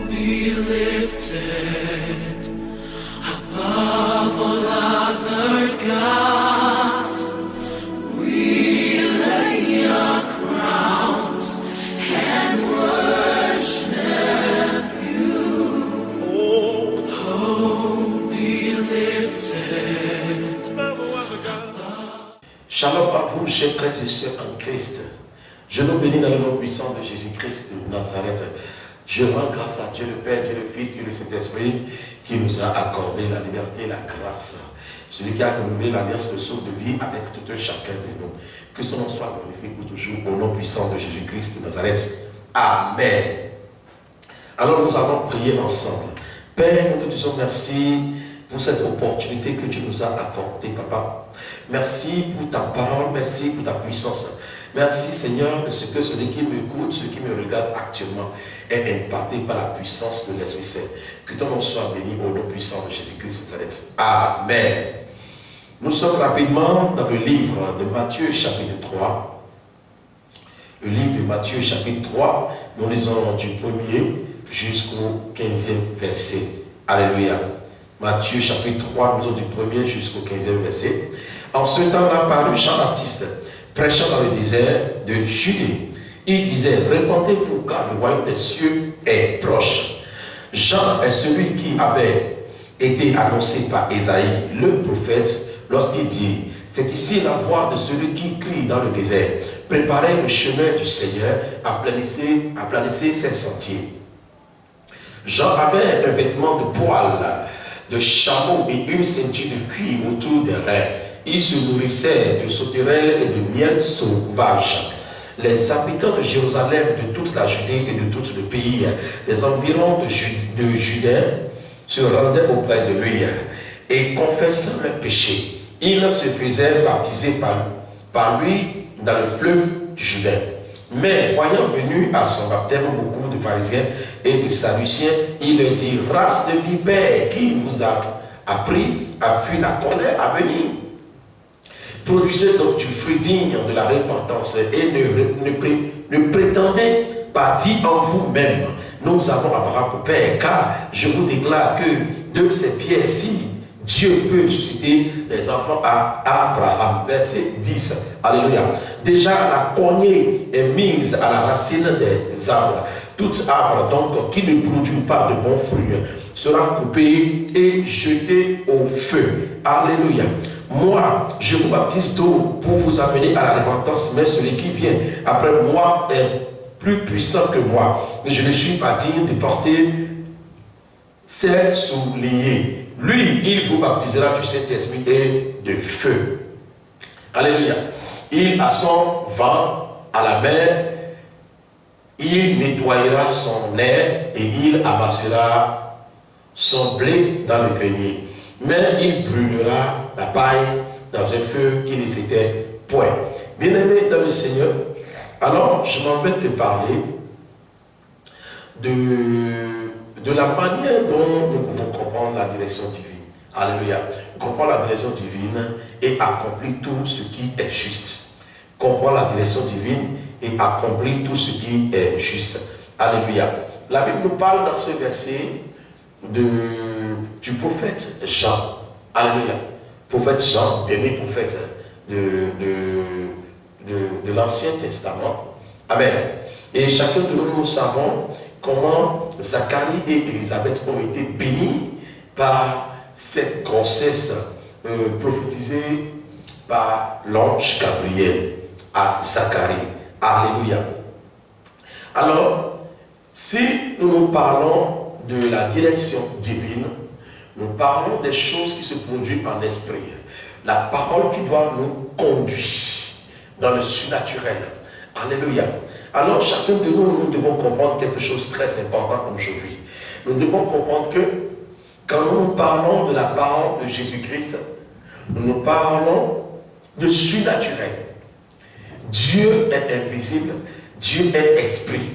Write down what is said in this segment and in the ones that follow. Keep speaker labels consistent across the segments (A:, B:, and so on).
A: be lifted above all other gods. We lay our crowns and worship you. Oh, be lifted above all other gods.
B: Shalom à vous, chers frères et sœurs en Christ. Je nous bénis dans le nom puissant de Jésus-Christ de Nazareth. Je rends grâce à Dieu le Père, Dieu le Fils, Dieu le Saint-Esprit, qui nous a accordé la liberté, la grâce. Celui qui a renouvelé l'alliance de sauve de vie avec tout un chacun de nous. Que son nom soit glorifié pour toujours au nom puissant de Jésus-Christ de Nazareth. Amen. Alors nous allons prier ensemble. Père, nous te disons merci pour cette opportunité que tu nous as accordée, Papa. Merci pour ta parole, merci pour ta puissance. Merci Seigneur de ce que celui qui m'écoute, celui qui me regarde actuellement est impacté par la puissance de l'Esprit Saint. Que ton nom soit béni au nom puissant de Jésus-Christ de Nazareth. Amen. Nous sommes rapidement dans le livre de Matthieu chapitre 3. Le livre de Matthieu chapitre 3, nous lisons du 1er jusqu'au 15e verset. Alléluia. Matthieu chapitre 3, nous lisons du 1er jusqu'au 15e verset. En ce temps-là parut Jean-Baptiste, prêchant dans le désert de Judée. Il disait, répandez-vous car le royaume des cieux est proche. Jean est celui qui avait été annoncé par Ésaïe, le prophète, lorsqu'il dit, c'est ici la voix de celui qui crie dans le désert. Préparez le chemin du Seigneur, aplanissez ses sentiers. Jean avait un vêtement de poil, de chameau et une ceinture de cuir autour des reins. Il se nourrissait de sauterelles et de miel sauvage. Les habitants de Jérusalem, de toute la Judée et de tout le pays, des environs de Judée, se rendaient auprès de lui et confessant leurs péchés. Ils se faisaient baptiser par lui dans le fleuve du Jourdain. Mais voyant venir à son baptême beaucoup de pharisiens et de sadduciens, il leur dit, race de vipères, qui vous a appris à fuir la colère à venir? Produisez donc du fruit digne de la repentance et ne prétendez pas dire en vous-même, nous avons Abraham pour père, car je vous déclare que de ces pierres-ci, Dieu peut susciter des enfants à Abraham. Verset 10. Alléluia. Déjà la cognée est mise à la racine des arbres. Tout arbre donc qui ne produit pas de bons fruits sera coupé et jeté au feu. Alléluia. Moi, je vous baptise d'eau pour vous amener à la repentance, mais celui qui vient après moi est plus puissant que moi. Et je ne suis pas digne de porter ses souliers. Lui, il vous baptisera du Saint-Esprit et de feu. Alléluia. Il a son vent à la main, il nettoyera son air et il amassera son blé dans le grenier. Mais il brûlera la paille dans un feu qui ne s'était point. Bien-aimé dans le Seigneur, alors je m'en vais te parler de la manière dont nous pouvons comprendre la direction divine. Alléluia. Comprendre la direction divine et accomplir tout ce qui est juste. Comprendre la direction divine et accomplir tout ce qui est juste. Alléluia. La Bible nous parle dans ce verset du prophète Jean. Alléluia. Prophète Jean, dernier prophète de l'Ancien Testament. Amen. Et chacun de nous, nous savons comment Zacharie et Élisabeth ont été bénis par cette grossesse prophétisée par l'ange Gabriel à Zacharie. Alléluia. Alors, si nous parlons de la direction divine, nous parlons des choses qui se produisent en esprit. La parole qui doit nous conduire dans le surnaturel. Alléluia. Alors, chacun de nous, nous devons comprendre quelque chose de très important aujourd'hui. Nous devons comprendre que quand nous parlons de la parole de Jésus-Christ, nous parlons de surnaturel. Dieu est invisible, Dieu est esprit.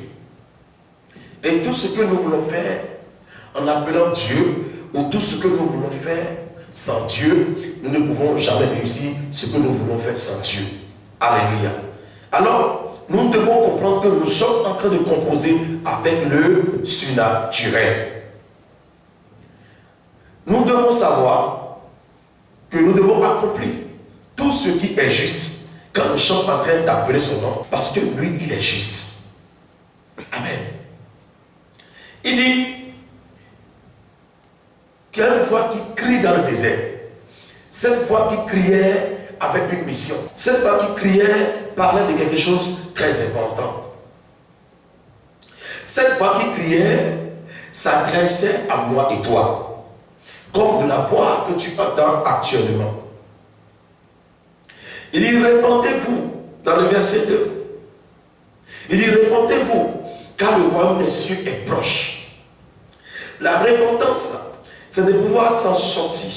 B: Et tout ce que nous voulons faire en appelant Dieu, ou tout ce que nous voulons faire sans Dieu, nous ne pouvons jamais réussir ce que nous voulons faire sans Dieu. Alléluia. Alors, nous devons comprendre que nous sommes en train de composer avec le surnaturel. Nous devons savoir que nous devons accomplir tout ce qui est juste quand nous sommes en train d'appeler son nom, parce que lui, il est juste. Amen. Il dit qu'il y a une voix qui crie dans le désert. Cette voix qui criait avec une mission. Cette voix qui criait parlait de quelque chose de très important. Cette voix qui criait s'adressait à moi et toi, comme de la voix que tu entends actuellement. Il dit, répentez-vous, dans le verset 2. Il dit, répentez-vous, car le royaume des cieux est proche. La repentance, c'est de pouvoir s'en sortir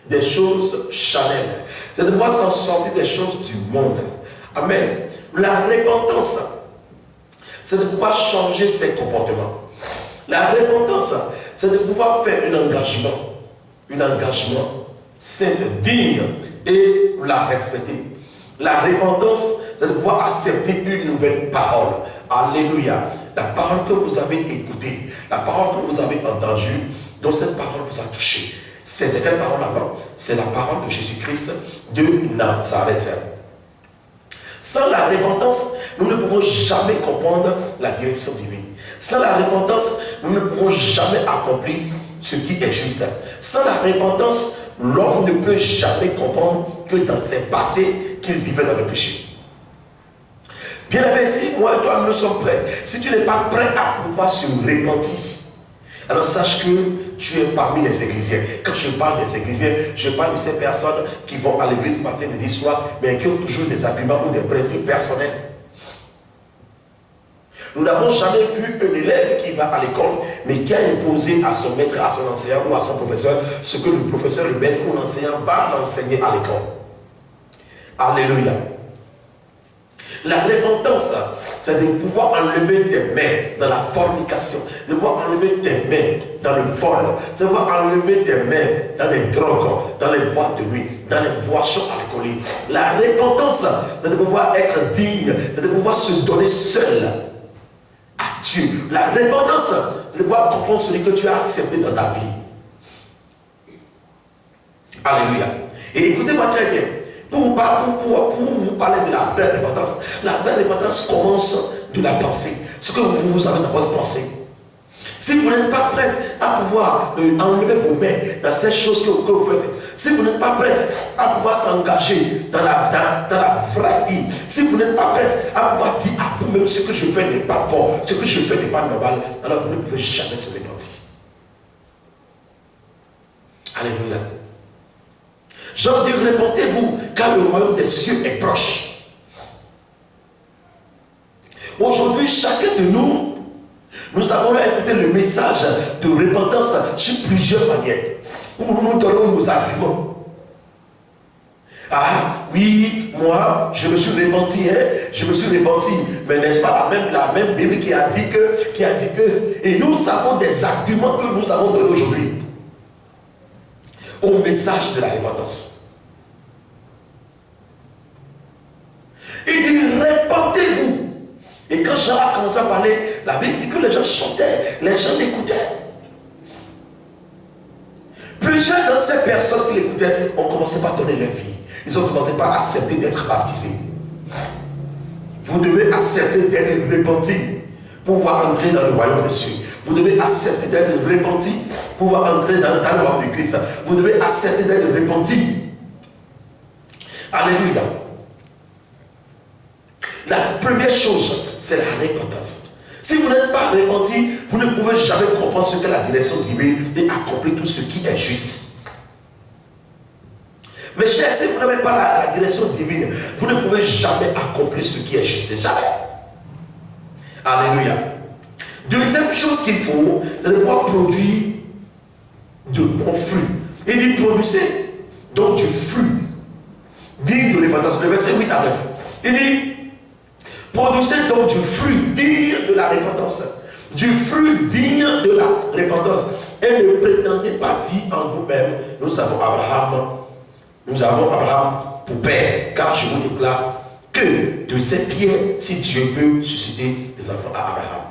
B: des choses charnelles. C'est de pouvoir s'en sortir des choses du monde. Amen. La repentance, c'est de pouvoir changer ses comportements. La repentance, c'est de pouvoir faire un engagement saint, digne, et la respecter. La repentance, c'est de pouvoir accepter une nouvelle parole. Alléluia. La parole que vous avez écoutée, la parole que vous avez entendue, dont cette parole vous a touché. C'est quelle parole alors? C'est la parole de Jésus-Christ de Nazareth. Sans la repentance, nous ne pouvons jamais comprendre la direction divine. Sans la repentance, nous ne pouvons jamais accomplir ce qui est juste. Sans la repentance, l'homme ne peut jamais comprendre que dans ses passés, qu'il vivait dans le péché. Bien aimé, si moi et toi nous sommes prêts, si tu n'es pas prêt à pouvoir se repentir, alors sache que tu es parmi les églisiens. Quand je parle des églisiens, je parle de ces personnes qui vont à l'église matin, midi, soir, mais qui ont toujours des arguments ou des principes personnels. Nous n'avons jamais vu un élève qui va à l'école, mais qui a imposé à son maître, à son enseignant ou à son professeur ce que le professeur, le maître ou l'enseignant va l'enseigner à l'école. Alléluia. La repentance, c'est de pouvoir enlever tes mains dans la fornication, de pouvoir enlever tes mains dans le vol, c'est de pouvoir enlever tes mains dans des drogues, dans les boîtes de nuit, dans les boissons alcooliques. La repentance, c'est de pouvoir être digne, c'est de pouvoir se donner seul à Dieu. La repentance, c'est de pouvoir comprendre celui que tu as accepté dans ta vie. Alléluia. Et écoutez-moi très bien. Pour vous parler de la vraie repentance, la vraie repentance commence de la pensée. Ce que vous avez dans votre pensée. Si vous n'êtes pas prête à pouvoir enlever vos mains dans ces choses que vous faites, si vous n'êtes pas prête à pouvoir s'engager dans la vraie vie, si vous n'êtes pas prête à pouvoir dire à vous-même ce que je fais n'est pas bon, ce que je fais n'est pas normal, alors vous ne pouvez jamais se repentir. Alléluia. Jean dit, répentez-vous, car le royaume des cieux est proche. Aujourd'hui, chacun de nous, nous avons écouté le message de repentance sur plusieurs manières. Où nous donnons nos arguments. Ah oui, moi, je me suis repenti, je me suis repenti. Mais n'est-ce pas la même Bible qui a dit que, et nous avons des arguments que nous avons donnés aujourd'hui au message de la repentance. Il dit, répentez-vous. Et quand Jean a commencé à parler, la Bible dit que les gens chantaient, les gens l'écoutaient. Plusieurs de ces personnes qui l'écoutaient ont commencé par donner leur vie. Ils ont commencé par accepter d'être baptisés. Vous devez accepter d'être repenti pour pouvoir entrer dans le royaume des cieux. Vous devez accepter d'être repenti pour pouvoir entrer dans le royaume de Christ. Vous devez accepter d'être repenti. Alléluia. La première chose, c'est la repentance. Si vous n'êtes pas repenti, vous ne pouvez jamais comprendre ce qu'est la direction divine et accomplir tout ce qui est juste. Mais chers, si vous n'avez pas la direction divine, vous ne pouvez jamais accomplir ce qui est juste. Jamais. Alléluia. Deuxième chose qu'il faut, c'est de pouvoir produire de bons fruits. Il dit produisez donc du fruit digne de repentance. Le verset 8 à 9. Il dit produisez donc du fruit digne de la repentance. Du fruit digne de la repentance. Et ne prétendez pas dire en vous-même, nous avons Abraham pour père, car je vous déclare que de de ces pierres si Dieu peut susciter des enfants à Abraham.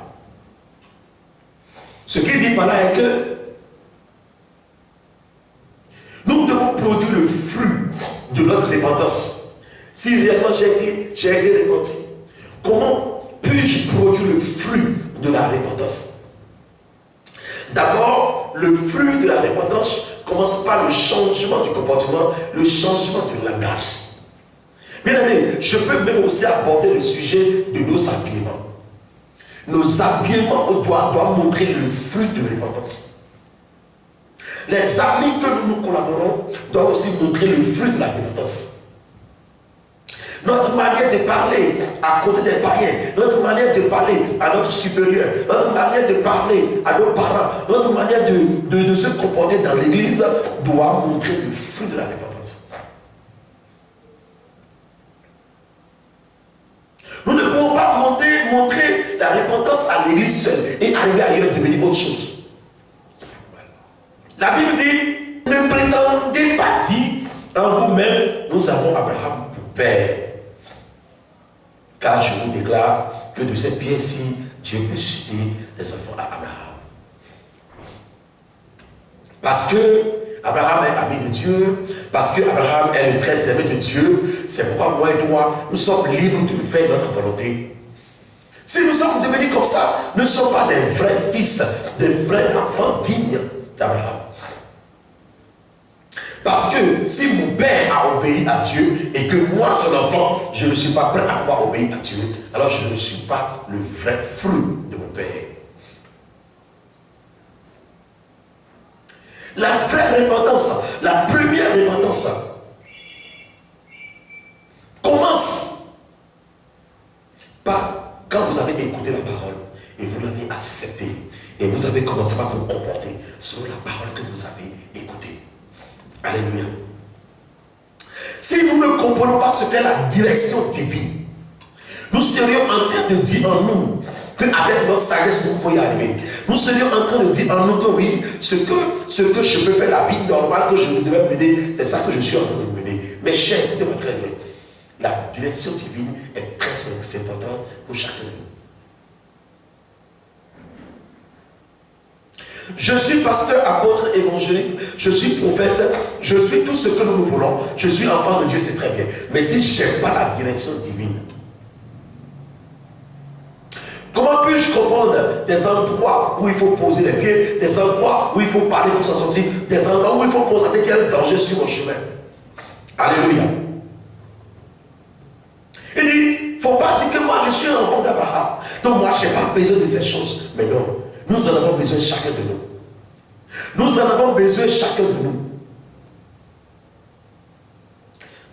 B: Ce qu'il dit par là est que nous devons produire le fruit de notre repentance. Si réellement j'ai été repenti, comment puis-je produire le fruit de la repentance? D'abord, le fruit de la repentance commence par le changement du comportement, le changement du langage. Bien aimé, je peux même aussi aborder le sujet de nos habillements. Nos habillements doivent montrer le fruit de repentance. Les amis que nous collaborons doivent aussi montrer le fruit de la repentance. Notre manière de parler à côté des païens, notre manière de parler à notre supérieur, notre manière de parler à nos parents, notre manière de se comporter dans l'église doit montrer le fruit de la repentance. Nous ne pouvons pas montrer la repentance à l'église seule et arriver ailleurs et devenir autre chose. C'est pas normal. La Bible dit, ne prétendez pas dire en vous-même, nous avons Abraham pour père. Car je vous déclare que de cette pierre-ci, Dieu peut susciter des enfants à Abraham. Parce que Abraham est ami de Dieu, parce que Abraham est le très aimé de Dieu, c'est pourquoi moi et toi, nous sommes libres de faire notre volonté. Si nous sommes devenus comme ça, nous ne sommes pas des vrais fils, des vrais enfants dignes d'Abraham. Parce que si mon père a obéi à Dieu et que moi, son enfant, je ne suis pas prêt à pouvoir obéir à Dieu, alors je ne suis pas le vrai fruit de mon père. La vraie repentance, la première repentance, commence par quand vous avez écouté la parole et vous l'avez acceptée et vous avez commencé par vous comporter selon la parole que vous avez écoutée. Alléluia. Si nous ne comprenons pas ce qu'est la direction divine, nous serions en train de dire en nous qu'avec notre sagesse, nous pouvons y arriver. Nous serions en train de dire en nous que oui, ce que je peux faire, la vie normale que je devais mener, c'est ça que je suis en train de mener. Mais cher, écoutez-moi très bien. La direction divine est très importante pour chacun de nous. Je suis pasteur, apôtre, évangélique, je suis prophète, je suis tout ce que nous voulons, je suis enfant de Dieu, c'est très bien. Mais si je n'ai pas la direction divine, comment puis-je comprendre des endroits où il faut poser les pieds, des endroits où il faut parler pour s'en sortir, des endroits où il faut constater qu'il y a un danger sur mon chemin? Alléluia. Il dit, il ne faut pas dire que moi je suis un enfant d'Abraham, donc moi je n'ai pas besoin de ces choses. Mais non. Nous en avons besoin chacun de nous. Nous en avons besoin chacun de nous.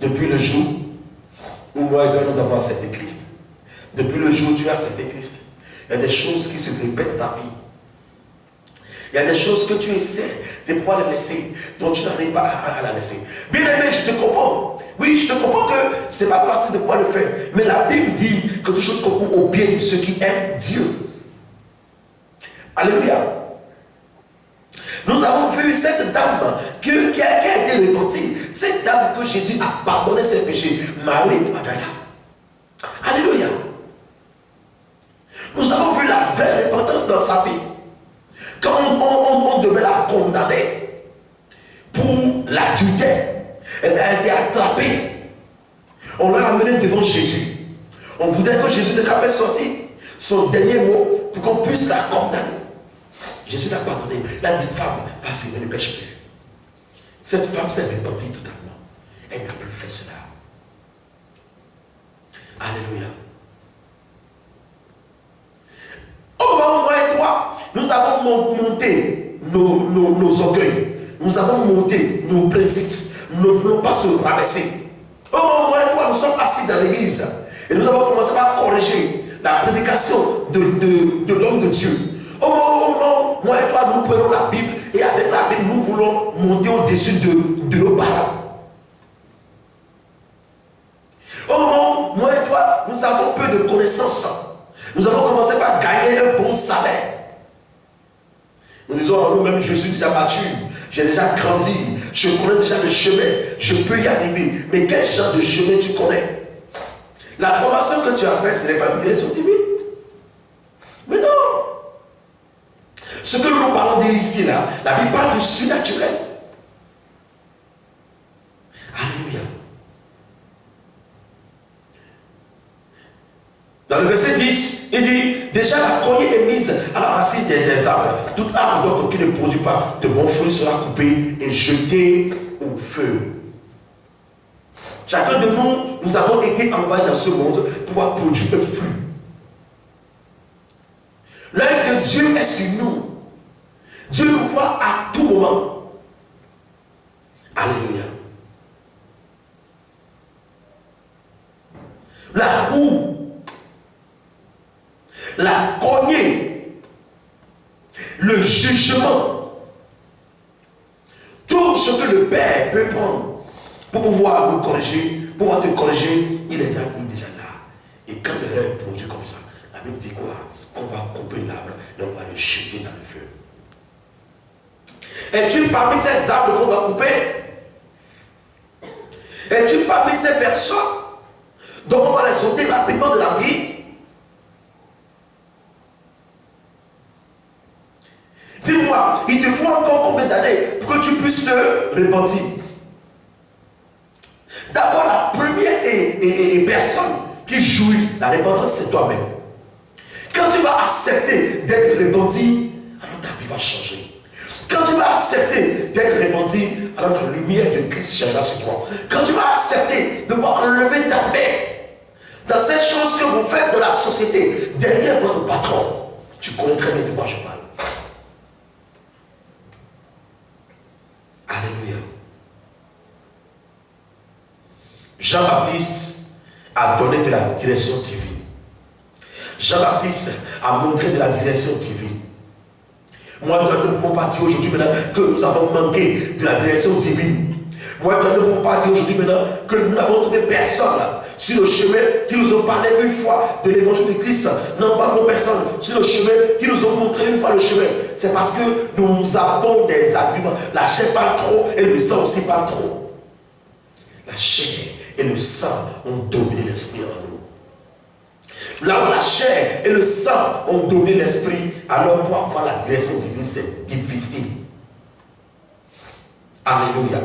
B: Depuis le jour où moi et toi nous avons accepté Christ, depuis le jour où tu as accepté Christ, il y a des choses qui se répètent dans ta vie. Il y a des choses que tu essaies de pouvoir les laisser, dont tu n'arrives pas à la laisser. Bien aimé, je te comprends. Oui, je te comprends que ce n'est pas facile de pouvoir le faire. Mais la Bible dit que quelque chose concourt au bien de ceux qui aiment Dieu. Alléluia. Nous avons vu cette dame qui a été repentie. Cette dame que Jésus a pardonné ses péchés. Marie Magdala. Alléluia. Nous avons vu la vraie repentance dans sa vie. Quand on devait la condamner pour l'adultère, elle a été attrapée. On l'a amenée devant Jésus. On voudrait que Jésus ne fait sortir son dernier mot pour qu'on puisse la condamner. Jésus l'a pardonné. Il a dit, femme, vas-y, ne pêche plus. Cette femme s'est repentie totalement. Elle n'a plus fait cela. Alléluia. Au moment où moi et toi, nous avons monté nos orgueils. Nous avons monté nos principes. Nous ne voulons pas se rabaisser. Au moment où moi et toi, nous sommes assis dans l'église. Et nous avons commencé par corriger la prédication de l'homme de Dieu. Au moment où moi et toi, nous prenons la Bible et avec la Bible, nous voulons monter au-dessus de nos parents. Au moment où moi et toi, nous avons peu de connaissances. Nous avons commencé par gagner un bon salaire. Nous disons en nous-mêmes, je suis déjà mature, j'ai déjà grandi, je connais déjà le chemin, je peux y arriver. Mais quel genre de chemin tu connais? La formation que tu as faite, ce n'est pas une direction divine. Mais non. Ce que nous parlons ici, là, la Bible parle du surnaturel. Alléluia. Dans le verset 10, il dit, déjà la cognée est mise à la racine des arbres. Toute arbre donc qui ne produit pas de bons fruits sera coupée et jetée au feu. Chacun de nous, nous avons été envoyés dans ce monde pour pouvoir produire un fruit. L'œil de Dieu est sur nous. Dieu nous voit à tout moment. Alléluia. La houe, la cognée, le jugement, tout ce que le Père peut prendre pour pouvoir nous corriger, pour pouvoir te corriger, il est mis déjà là. Et quand l'erreur est produit comme ça, la Bible dit quoi? Qu'on va couper l'arbre et on va le jeter dans le feu. Es-tu parmi ces arbres qu'on doit couper? Es-tu parmi ces personnes dont on va les ôter rapidement de la vie? Dis-moi, il te faut encore combien d'années pour que tu puisses te repentir? D'abord, la première personne qui jouit la repentance, c'est toi-même. Quand tu vas accepter d'être repenti, alors ta vie va changer. Quand tu vas accepter d'être repenti, alors que la lumière de Christ changera sur toi. Quand tu vas accepter de pouvoir enlever ta main dans ces choses que vous faites de la société, derrière votre patron, tu connais très bien de quoi je parle. Alléluia. Jean-Baptiste a donné de la direction divine. Jean-Baptiste a montré de la direction divine. Moi, nous ne pouvons pas dire aujourd'hui maintenant que nous avons manqué de la direction divine. Moi, nous ne pouvons pas dire aujourd'hui maintenant que nous n'avons trouvé personne sur le chemin qui nous ont parlé une fois de l'évangile de Christ. Nous n'avons pas trouvé personne sur le chemin qui nous ont montré une fois le chemin. C'est parce que nous avons des arguments. La chair parle trop et le sang aussi parle trop. La chair et le sang ont dominé l'esprit en nous. Là où la chair et le sang ont dominé l'esprit, alors pour avoir la direction divine, c'est difficile. Alléluia.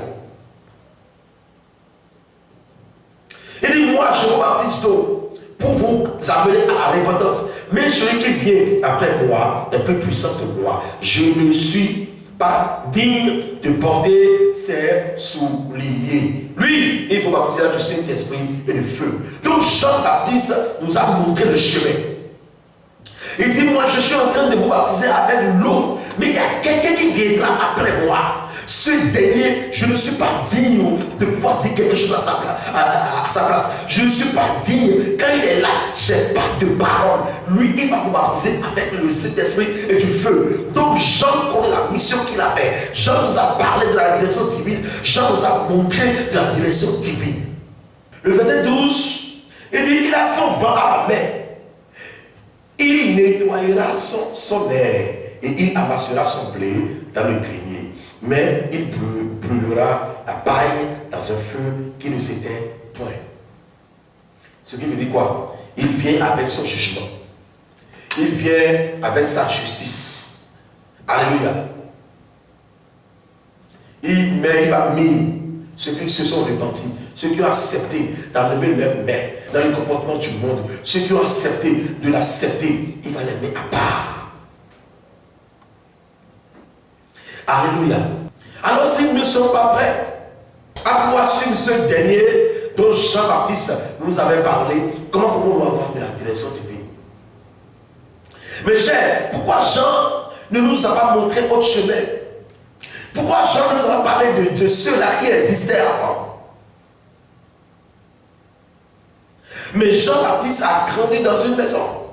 B: Il dit, moi, je vous baptise d'eau pour vous amener à la repentance. Mais celui qui vient après moi est plus puissant que moi. Je ne suis pas digne de porter ses souliers. Lui, il faut baptiser du Saint-Esprit et du feu. Donc Jean-Baptiste nous a montré le chemin. Il dit, moi je suis en train de vous baptiser avec l'eau, mais il y a quelqu'un qui viendra après moi. Ce dernier, je ne suis pas digne de pouvoir dire quelque chose à sa place. Je ne suis pas digne. Quand il est là, je n'ai pas de parole. Lui, il va vous baptiser avec le Saint-Esprit et du feu. Donc Jean connaît la mission qu'il avait. Jean nous a parlé de la direction divine. Jean nous a montré de la direction divine. Le verset 12, il dit, il a son vent à la main. Il nettoyera son air et il amassera son blé dans le grenier. Mais il brûlera la paille dans un feu qui ne s'éteint point. Ce qui veut dire quoi? Il vient avec son jugement. Il vient avec sa justice. Alléluia. Il va mis ceux qui se sont repentis, ceux qui ont accepté d'enlever leur main dans le comportement du monde, ceux qui ont accepté de l'accepter, il va les mettre à part. Alléluia. Alors s'ils ne sont pas prêts à pouvoir suivre ce dernier dont Jean-Baptiste nous avait parlé, comment pouvons-nous avoir de la direction divine? Mes chers, pourquoi Jean ne nous a pas montré autre chemin? Pourquoi Jean nous a parlé de ceux-là qui existaient avant? Mais Jean-Baptiste a grandi dans une maison.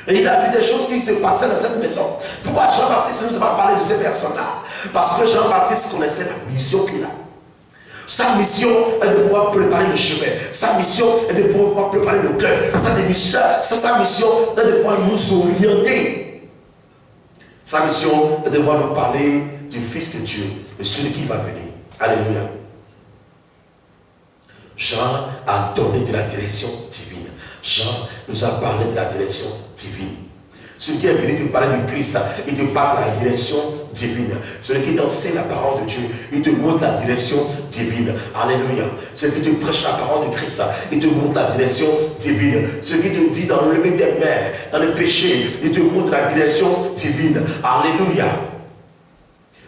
B: Et il a vu des choses qui se passaient dans cette maison. Pourquoi Jean-Baptiste ne nous a pas parlé de ces personnes-là? Parce que Jean-Baptiste connaissait la mission qu'il a. Sa mission est de pouvoir préparer le chemin. Sa mission est de pouvoir préparer le cœur. Sa mission est de pouvoir nous orienter. Sa mission est de pouvoir nous parler du Fils de Dieu, de celui qui va venir. Alléluia. Jean a donné de la direction divine. Jean nous a parlé de la direction divine. Celui qui est venu te parler de Christ, il te parle de la direction divine. Celui qui t'enseigne la parole de Dieu, il te montre la direction divine. Alléluia. Celui qui te prêche la parole de Christ, il te montre la direction divine. Celui qui te dit d'enlever tes mains dans le péché, il te montre la direction divine. Alléluia.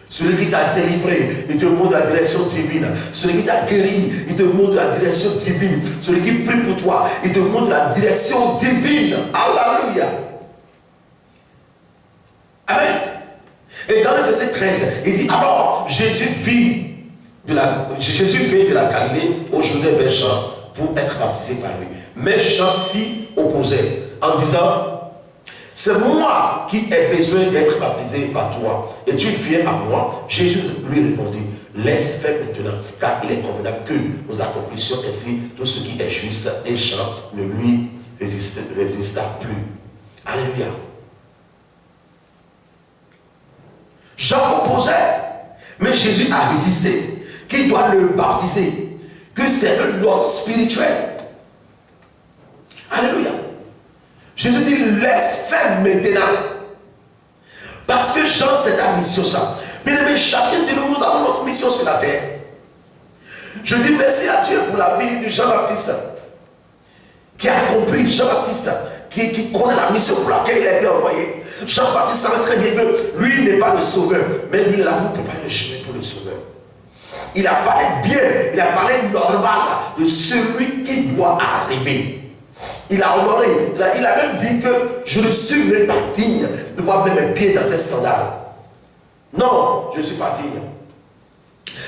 B: Celui qui t'a délivré, il te montre la direction divine. Celui qui t'a guéri, il te montre la direction divine. Celui qui prie pour toi, il te montre la direction divine. Alléluia. Amen. Et dans le verset 13, il dit, alors Jésus vint de la Galilée au Jourdain vers Jean pour être baptisé par lui. Mais Jean s'y opposait en disant, c'est moi qui ai besoin d'être baptisé par toi et tu viens à moi. Jésus lui répondit, laisse faire maintenant, car il est convenable que nous accomplissions ainsi tout ce qui est juste. Et Jean ne lui résista plus. Alléluia. Jean opposait, mais Jésus a résisté, qu'il doit le baptiser, que c'est un ordre spirituel. Alléluia. Jésus dit, laisse faire maintenant. Parce que Jean, c'est ta mission, ça. Bien aimé, chacun de nous avons notre mission sur la terre. Je dis merci à Dieu pour la vie de Jean-Baptiste, qui a compris, Jean-Baptiste, qui connaît la mission pour laquelle il a été envoyé. Jean-Baptiste savait très bien que lui n'est pas le sauveur, mais lui est là pour préparer le chemin pour le sauveur. Il a parlé bien, il a parlé normal de celui qui doit arriver. Il a honoré, il a même dit que je ne suis même pas digne de voir mes pieds dans ces sandales. Non, je ne suis pas digne.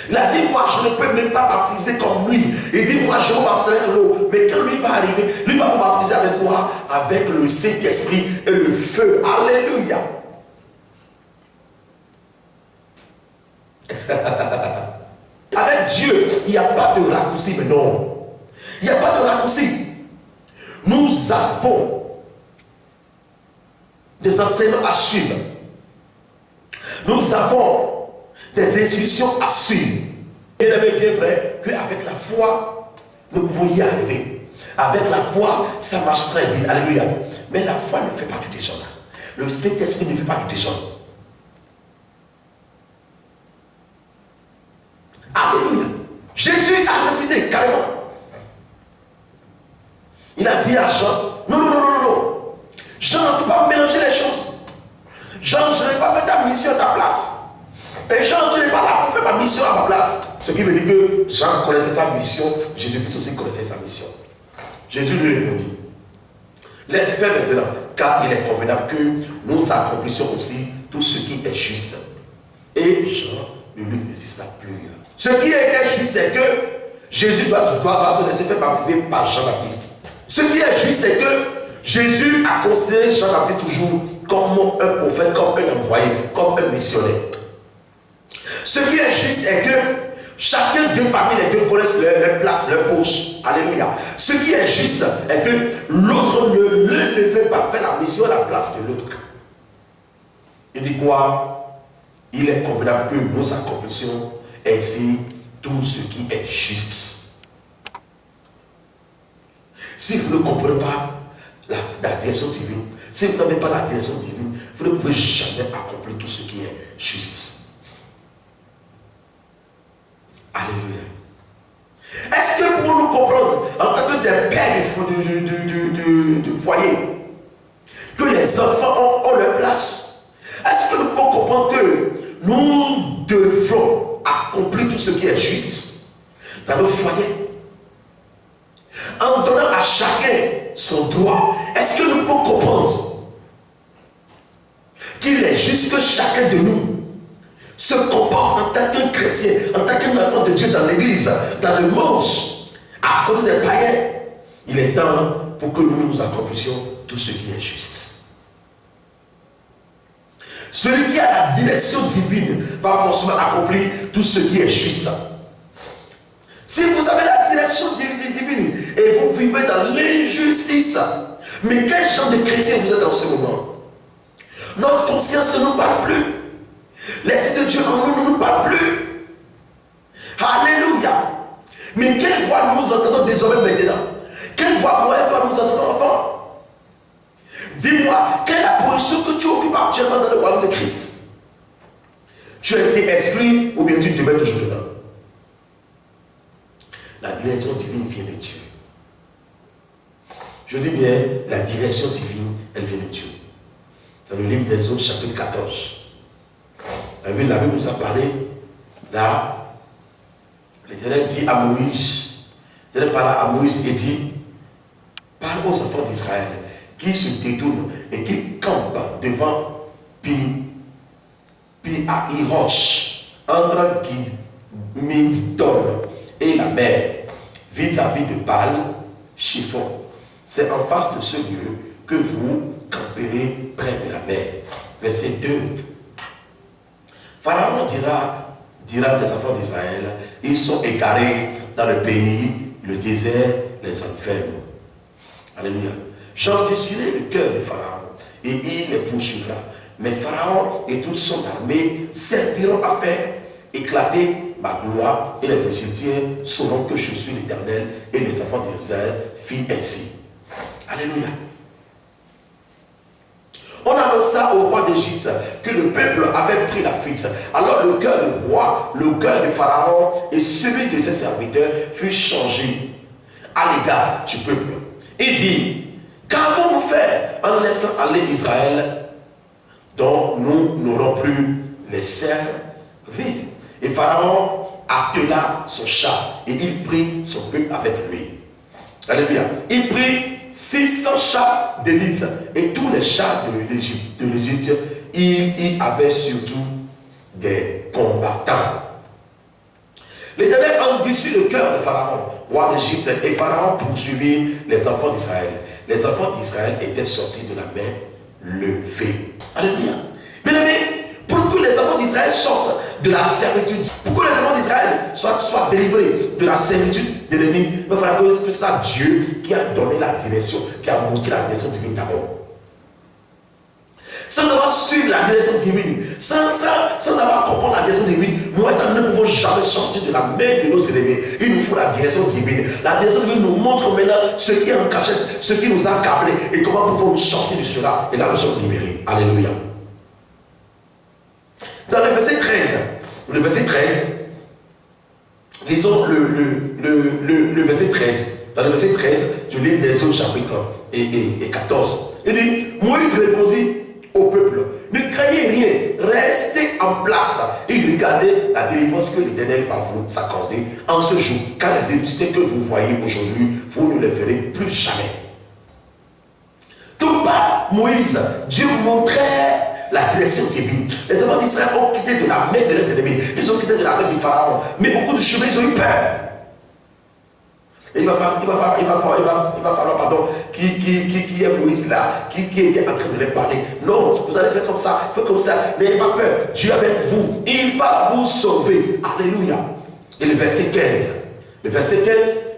B: Il a dit, moi je ne peux même pas baptiser comme lui. Il dit, moi je vais vous baptiser avec l'eau. Mais quand lui va arriver, lui va vous baptiser avec quoi? Avec le Saint-Esprit et le feu. Alléluia. Avec Dieu, il n'y a pas de raccourci, mais non. Il n'y a pas de raccourci. Nous avons des enseignements à suivre. Nous avons des instructions à suivre. Il est bien vrai qu'avec la foi, nous pouvons y arriver. Avec la foi, ça marche très vite. Alléluia. Mais la foi ne fait pas du désordre. Le Saint-Esprit ne fait pas du désordre. Alléluia. Jésus a refusé carrément. Il a dit à Jean, non, non, non, non, non. Jean, il ne faut pas mélanger les choses. Jean, je n'ai pas fait ta mission à ta place. Et Jean, tu n'es pas là pour faire ma mission à ma place. Ce qui veut dire que Jean connaissait sa mission, Jésus-Christ aussi connaissait sa mission. Jésus lui répondit, laisse faire maintenant, car il est convenable que nous accomplissions aussi tout ce qui est juste. Et Jean ne lui résista plus. Ce qui était juste, c'est que Jésus doit se laisser faire baptiser par Jean-Baptiste. Ce qui est juste, c'est que Jésus a considéré Jean-Baptiste toujours comme un prophète, comme un envoyé, comme un missionnaire. Ce qui est juste est que chacun d'eux parmi les deux connaissent leur place, leur poche. Alléluia. Ce qui est juste est que l'autre ne veut pas faire la mission à la place de l'autre. Il dit quoi? Il est convenable que nous accomplissions ainsi tout ce qui est juste. Si vous ne comprenez pas la direction divine, si vous n'avez pas la direction divine, vous ne pouvez jamais accomplir tout ce qui est juste. Alléluia. Est-ce que pour nous comprendre, en tant que des pères de foyer, que les enfants ont leur place, est-ce que nous pouvons comprendre que nous devons accomplir tout ce qui est juste dans nos foyers? En donnant à chacun son droit, est-ce que nous pouvons comprendre qu'il est juste que chacun de nous se comporte en tant qu'un chrétien, en tant qu'un enfant de Dieu dans l'église, dans le monde, à côté des païens? Il est temps pour que nous accomplissions tout ce qui est juste. Celui qui a la direction divine va forcément accomplir tout ce qui est juste. Si vous avez la direction divine et vous vivez dans l'injustice, mais quel genre de chrétien vous êtes en ce moment? Notre conscience ne nous parle plus. L'Esprit de Dieu en nous ne nous parle plus. Alléluia. Mais quelle voix nous entendons désormais maintenant? Quelle voix moi et toi nous entendons enfant? Dis-moi, quelle est la position que tu occupes actuellement dans le royaume de Christ? Tu as été exclu ou bien tu demeures toujours dedans? La direction divine vient de Dieu. Je dis bien, la direction divine, elle vient de Dieu. Dans le livre des Eaux, chapitre 14. La Bible nous a parlé, là, l'Éternel dit à Moïse, l'Éternel parle à Moïse et dit, parle aux enfants d'Israël qui se détournent et qui campent devant Pi-Hahirosh, entre Migdol et la mer, vis-à-vis de Baal-Chiphon. C'est en face de ce lieu que vous camperez près de la mer. Verset 2. Pharaon dira des enfants d'Israël, ils sont égarés dans le pays, le désert les enferme. Alléluia. J'endurcirai le cœur de Pharaon et il les poursuivra. Mais Pharaon et toute son armée serviront à faire éclater ma gloire et les Égyptiens sauront que je suis l'Éternel. Et les enfants d'Israël firent ainsi. Alléluia. On annonça au roi d'Égypte que le peuple avait pris la fuite. Alors le cœur du roi, le cœur du Pharaon et celui de ses serviteurs fut changé à l'égard du peuple. Il dit, qu'avons-nous fait en laissant aller Israël dont nous n'aurons plus les serres vides? Et Pharaon attela son char et il prit son peuple avec lui. Alléluia. Il prit 600 chars d'élite et tous les chars de l'Égypte, il y avait surtout des combattants. L'Éternel endurcit le cœur de Pharaon, roi d'Égypte, et Pharaon poursuivit les enfants d'Israël. Les enfants d'Israël étaient sortis de la main levée. Alléluia. Bien aimé, pour que les enfants d'Israël sortent de la servitude, pour que les enfants d'Israël soient délivrés de la servitude de l'ennemi, il faudra que ce soit Dieu qui a donné la direction, qui a montré la direction divine d'abord. Sans avoir su la direction divine, sans avoir compris la direction divine, moi et toi, nous ne pouvons jamais sortir de la main de nos ennemis. Il nous faut la direction divine. La direction divine nous montre maintenant ce qui est en cachette, ce qui nous a câblés et comment pouvons-nous sortir de cela. Et là, nous sommes libérés. Alléluia. Dans le verset 13, lisons le verset 13. Dans le verset 13 du livre des Eaux, chapitre et 14. Il dit, Moïse répondit au peuple, ne craignez rien, restez en place et regardez la délivrance que l'Éternel va vous accorder en ce jour, car les Égyptiens que vous voyez aujourd'hui, vous ne les verrez plus jamais. Donc par Moïse, Dieu montrait la direction divine. Les enfants d'Israël ont quitté de la main de leurs ennemis, ils ont quitté de la main du Pharaon, mais au cours du chemin, ils ont eu peur. Et il va falloir pardon, qui est Moïse là, qui était en train de les parler. Non, vous allez faire comme ça, faites comme ça, n'ayez pas peur. Dieu est avec vous, il va vous sauver. Alléluia. Et le verset 15,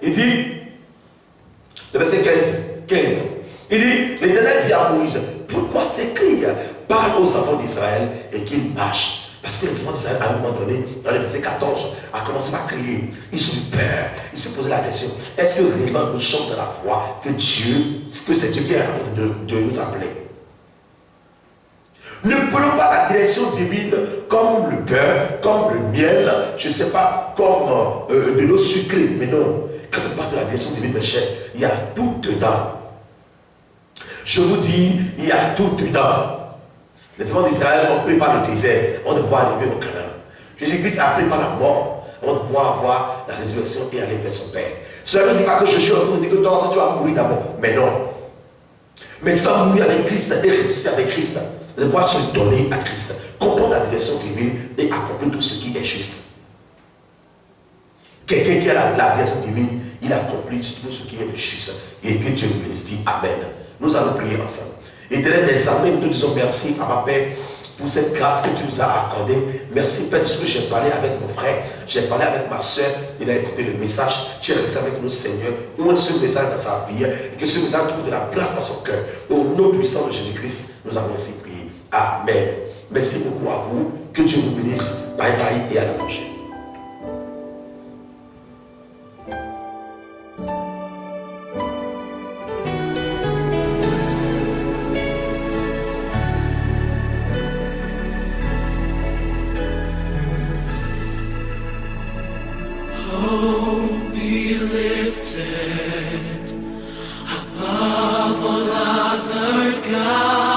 B: il dit, le verset 15, il dit, l'Éternel dit à Moïse, pourquoi s'écrire? Parle aux enfants d'Israël et qu'ils marchent. Parce que les enfants d'Israël, à un moment donné, dans le verset 14, a commencé à crier. Ils ont eu peur. Ils se posaient la question, est-ce que réellement nous sommes dans la foi que c'est Dieu qui est en train de nous appeler? Ne prenons pas la direction divine comme le beurre, comme le miel, je ne sais pas, comme de l'eau sucrée. Mais non, quand on parle de la direction divine, mes chers, il y a tout dedans. Je vous dis, il y a tout dedans. Les enfants d'Israël ont préparé le désert avant de pouvoir arriver au Canaan. Jésus-Christ a préparé la mort avant de pouvoir avoir la résurrection et aller vers son Père. Cela ne dit pas que je suis en train de dire que toi, tu vas mourir d'abord. Mais non. Mais tu dois mourir avec Christ et ressusciter avec Christ. De pouvoir se donner à Christ. Comprendre la direction divine et accomplir tout ce qui est juste. Quelqu'un qui a la direction divine, il accomplit tout ce qui est juste. Et que Dieu nous bénisse. Dit Amen. Nous allons prier ensemble. Éternel des armées, nous te disons merci à ma Père pour cette grâce que tu nous as accordée. Merci Père, parce que j'ai parlé avec mon frère, j'ai parlé avec ma soeur, il a écouté le message, tu es resté avec nous Seigneur, ouvre ce message dans sa vie, et que ce message trouve de la place dans son cœur. Au nom puissant de Jésus-Christ, nous avons ainsi prié. Amen. Merci beaucoup à vous, que Dieu vous bénisse. Bye bye et à la prochaine.
A: lifted above all other gods.